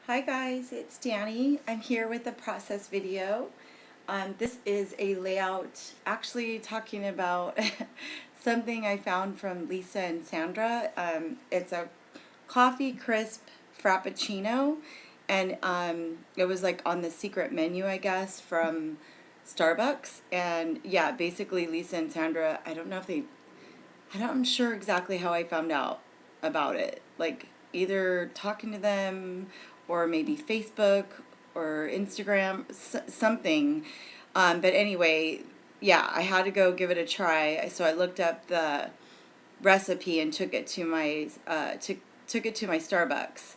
Hi guys, it's Danny. I'm here with a process video. This is a layout actually talking about something I found from Lisa and Sandra. It's a coffee crisp frappuccino, and it was like on the secret menu, I guess, from Starbucks. And yeah, basically Lisa and Sandra, I'm sure exactly how I found out about it. Like either talking to them or maybe Facebook or Instagram, something. But anyway, yeah, I had to go give it a try. So I looked up the recipe and took it to my Starbucks.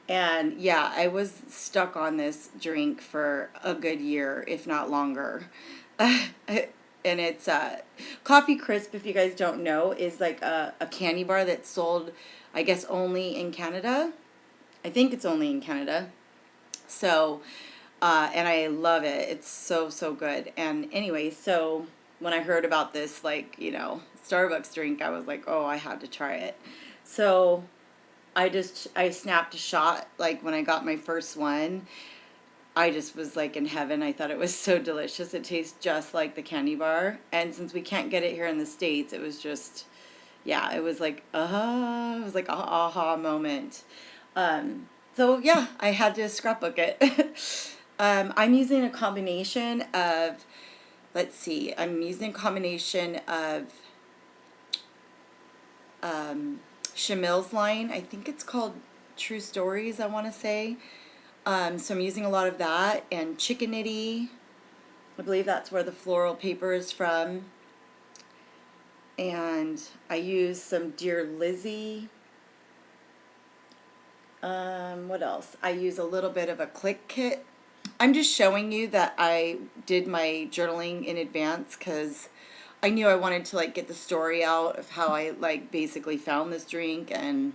And yeah, I was stuck on this drink for a good year, if not longer. And it's Coffee Crisp, if you guys don't know, is like a candy bar that's sold, I guess, only in Canada. I think it's only in Canada. So, and I love it. It's so, so good. And anyway, so when I heard about this, like, Starbucks drink, I was like, oh, I had to try it. So I snapped a shot, like, when I got my first one. I just was like in heaven. I thought it was so delicious. It tastes just like the candy bar. And since we can't get it here in the States, it was just, yeah, it was like a aha moment. So yeah, I had to scrapbook it. I'm using a combination of, let's see, I'm using a combination of Shamil's line. I think it's called True Stories, I want to say. So I'm using a lot of that and Chickenity. I believe that's where the floral paper is from. And I use some Dear Lizzie. What else? I use a little bit of a click kit. I'm just showing you that I did my journaling in advance because I knew I wanted to like get the story out of how I like basically found this drink and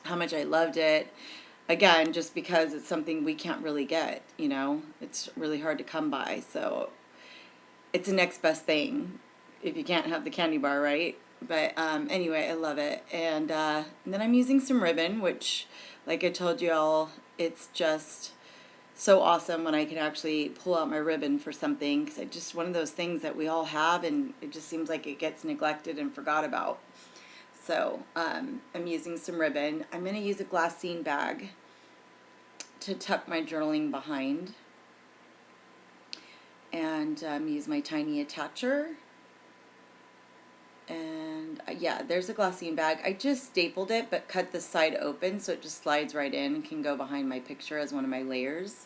how much I loved it. Again, just because it's something we can't really get. It's really hard to come by. So it's the next best thing if you can't have the candy bar, right? But anyway, I love it. And then I'm using some ribbon, which, like I told you all, it's just so awesome when I can actually pull out my ribbon for something, because it's just one of those things that we all have, and it just seems like it gets neglected and forgot about. So I'm using some ribbon. I'm going to use a glassine bag to tuck my journaling behind, and use my tiny attacher. And yeah, there's a glassine bag. I just stapled it but cut the side open so it just slides right in and can go behind my picture as one of my layers.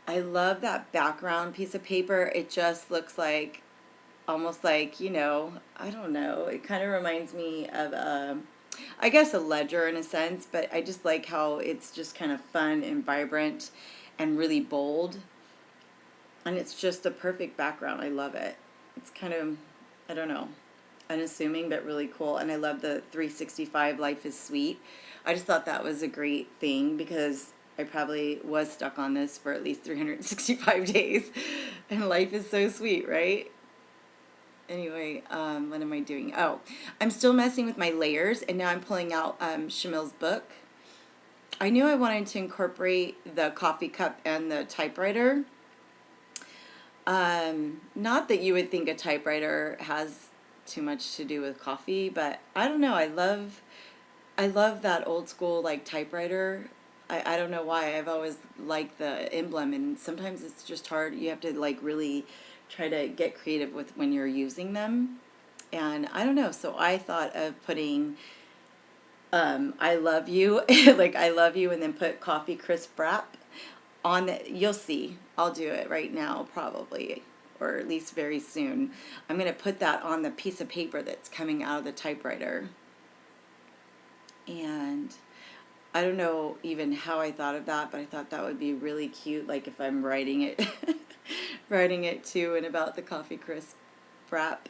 I love that background piece of paper. It just looks like, almost like, I don't know, it kind of reminds me of I guess a ledger in a sense, but I just like how it's just kind of fun and vibrant and really bold. And it's just the perfect background. I love it. It's kind of, I don't know, unassuming but really cool. And I love the 365 Life is Sweet. I just thought that was a great thing because I probably was stuck on this for at least 365 days. And life is so sweet, right? Anyway, what am I doing? Oh, I'm still messing with my layers, and now I'm pulling out Shamil's book. I knew I wanted to incorporate the coffee cup and the typewriter. Not that you would think a typewriter has too much to do with coffee, but I don't know. I love that old school like typewriter. I don't know why. I've always liked the emblem, and sometimes it's just hard. You have to like really try to get creative with when you're using them. And I don't know. So I thought of putting I love you, like I love you, and then put coffee crisp wrap on the, you'll see, I'll do it right now probably, or at least very soon. I'm going to put that on the piece of paper that's coming out of the typewriter. And I don't know even how I thought of that, but I thought that would be really cute, like if I'm writing it, writing it too, and about the coffee crisp wrap.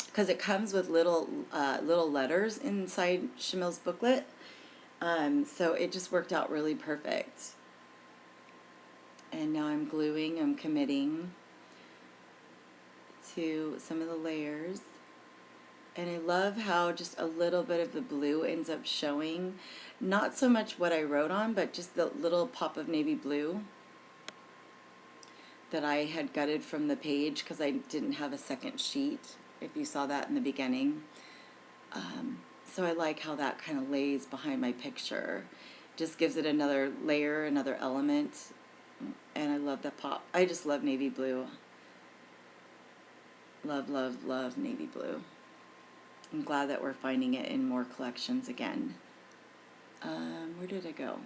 Because it comes with little letters inside Shamil's booklet. So it just worked out really perfect. And now I'm gluing, I'm committing to some of the layers. And I love how just a little bit of the blue ends up showing. Not so much what I wrote on, but just the little pop of navy blue that I had gutted from the page because I didn't have a second sheet, if you saw that in the beginning. So I like how that kind of lays behind my picture. Just gives it another layer, another element. And I love that pop. I just love navy blue. Love, love, love navy blue. I'm glad that we're finding it in more collections again. Where did it go?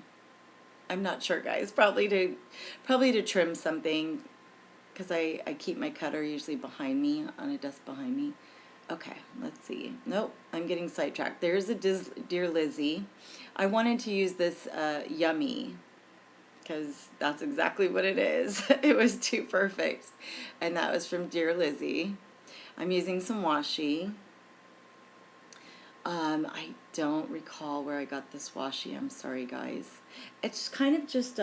I'm not sure, guys. Probably to trim something, because I keep my cutter usually behind me, on a desk behind me. Okay, let's see. Nope, I'm getting sidetracked. There's a Dear Lizzie. I wanted to use this Yummy, because that's exactly what it is. It was too perfect. And that was from Dear Lizzie. I'm using some washi. I don't recall where I got this washi. I'm sorry, guys. It's kind of just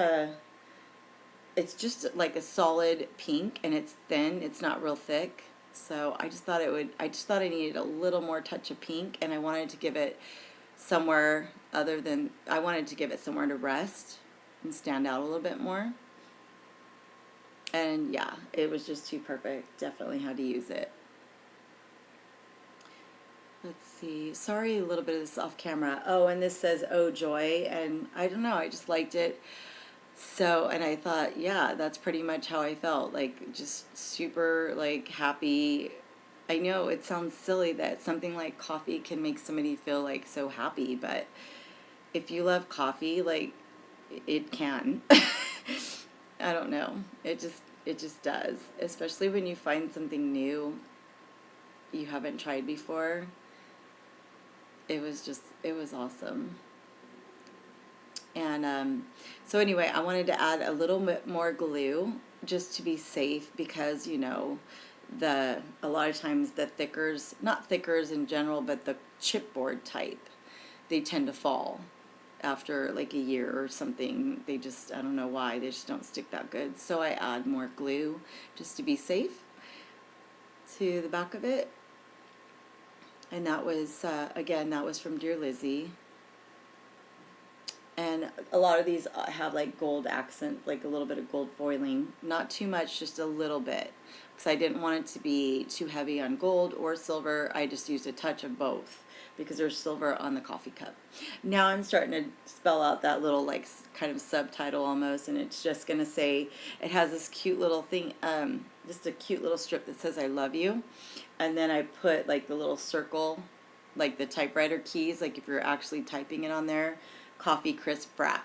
it's just like a solid pink, and it's thin. It's not real thick. So I just thought I needed a little more touch of pink, and I wanted to give it somewhere to rest and stand out a little bit more. And yeah, it was just too perfect. Definitely had to use it. Let's see. Sorry, a little bit of this off camera. Oh, and this says, "Oh, joy." And I don't know, I just liked it. So, and I thought, yeah, that's pretty much how I felt. Like, just super, like, happy. I know it sounds silly that something like coffee can make somebody feel, like, so happy. But if you love coffee, like, it can. I don't know. It just does. Especially when you find something new you haven't tried before. It was awesome. And so anyway, I wanted to add a little bit more glue just to be safe, because a lot of times the thickers, not thickers in general, but the chipboard type, they tend to fall after like a year or something. They just, I don't know why, they just don't stick that good. So I add more glue just to be safe to the back of it. And that was, again, that was from Dear Lizzie. And a lot of these have like gold accent, like a little bit of gold foiling. Not too much, just a little bit. Because I didn't want it to be too heavy on gold or silver. I just used a touch of both, because there's silver on the coffee cup. Now I'm starting to spell out that little like kind of subtitle almost, and it's just going to say, it has this cute little thing, just a cute little strip that says, "I love you." And then I put like the little circle, like the typewriter keys, like if you're actually typing it on there, Coffee Crisp Frap.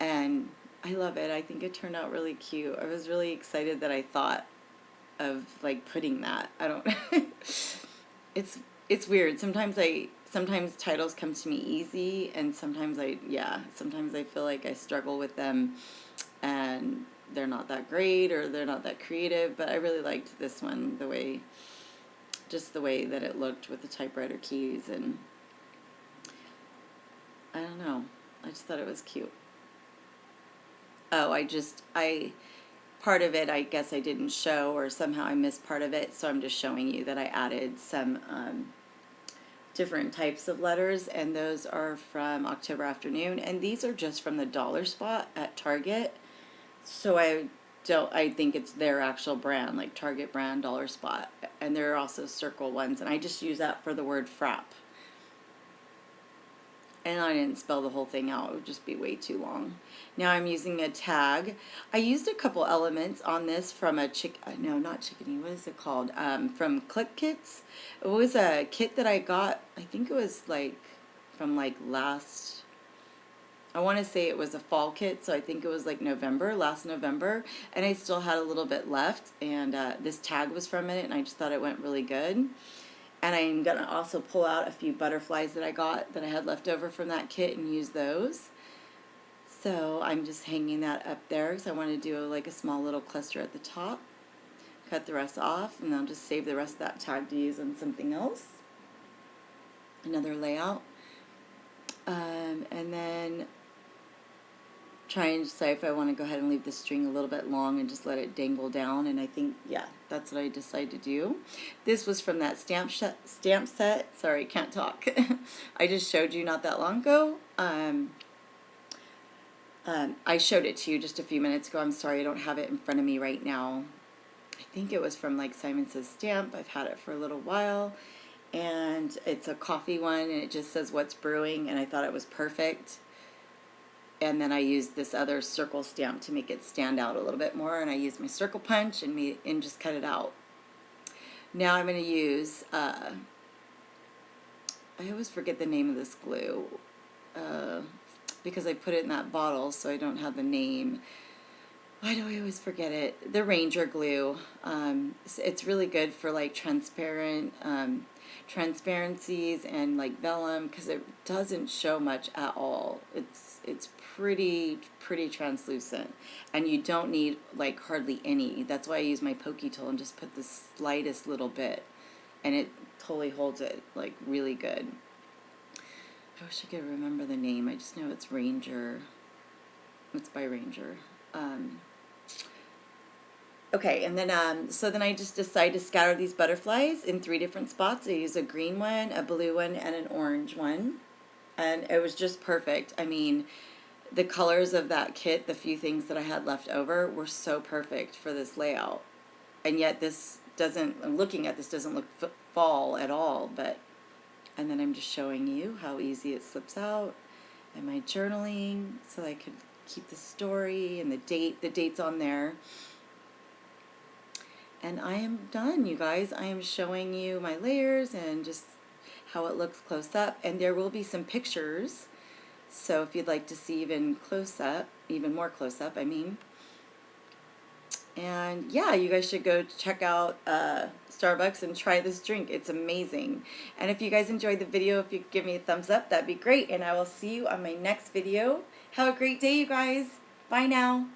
And I love it. I think it turned out really cute. I was really excited that I thought of like putting that. I don't it's weird. Sometimes titles come to me easy, and sometimes I feel like I struggle with them and they're not that great or they're not that creative, but I really liked this one, just the way that it looked with the typewriter keys, and I don't know, I just thought it was cute. Oh, part of it, I guess I didn't show, or somehow I missed part of it, so I'm just showing you that I added some different types of letters, and those are from October Afternoon, and these are just from the dollar spot at Target. So I think it's their actual brand, like Target brand, dollar spot, and there are also circle ones, and I just use that for the word frap. And I didn't spell the whole thing out, it would just be way too long. Now I'm using a tag. I used a couple elements on this from a not Chickadee, what is it called? From Click Kits. It was a kit that I got, I think it was like from like I want to say it was a fall kit, so I think it was like last November, and I still had a little bit left, and this tag was from it, and I just thought it went really good. And I'm going to also pull out a few butterflies that I got that I had left over from that kit and use those. So I'm just hanging that up there because I want to do like a small little cluster at the top. Cut the rest off, and I'll just save the rest of that tag to use on something else. Another layout. And then trying to decide if I want to go ahead and leave the string a little bit long and just let it dangle down, and I think, yeah, that's what I decided to do. This was from that stamp set. Sorry, can't talk. I just showed you not that long ago. I showed it to you just a few minutes ago. I'm sorry, I don't have it in front of me right now. I think it was from like Simon Says Stamp. I've had it for a little while, and it's a coffee one, and it just says what's brewing, and I thought it was perfect. And then I used this other circle stamp to make it stand out a little bit more, and I used my circle punch and just cut it out. Now I'm going to use, I always forget the name of this glue, because I put it in that bottle, so I don't have the name. Why do I always forget it? The Ranger glue. It's really good for like transparencies and like vellum, because it doesn't show much at all. It's pretty translucent, and you don't need like hardly any. That's why I use my pokey tool and just put the slightest little bit, and it totally holds it like really good. I wish I could remember the name. I just know it's Ranger. It's by Ranger. Okay, and then so then I just decided to scatter these butterflies in 3 different spots. I used a green one, a blue one, and an orange one, and it was just perfect. I mean, the colors of that kit, the few things that I had left over, were so perfect for this layout. And yet this doesn't, looking at this, doesn't look fall at all, but, and then I'm just showing you how easy it slips out, and my journaling, so I could keep the story and the date's on there. And I am done, you guys. I am showing you my layers and just how it looks close up, and there will be some pictures, so if you'd like to see even more close up, I mean. And yeah, you guys should go check out Starbucks and try this drink. It's amazing. And if you guys enjoyed the video, if you could give me a thumbs up, that'd be great, and I will see you on my next video. Have a great day, you guys. Bye now.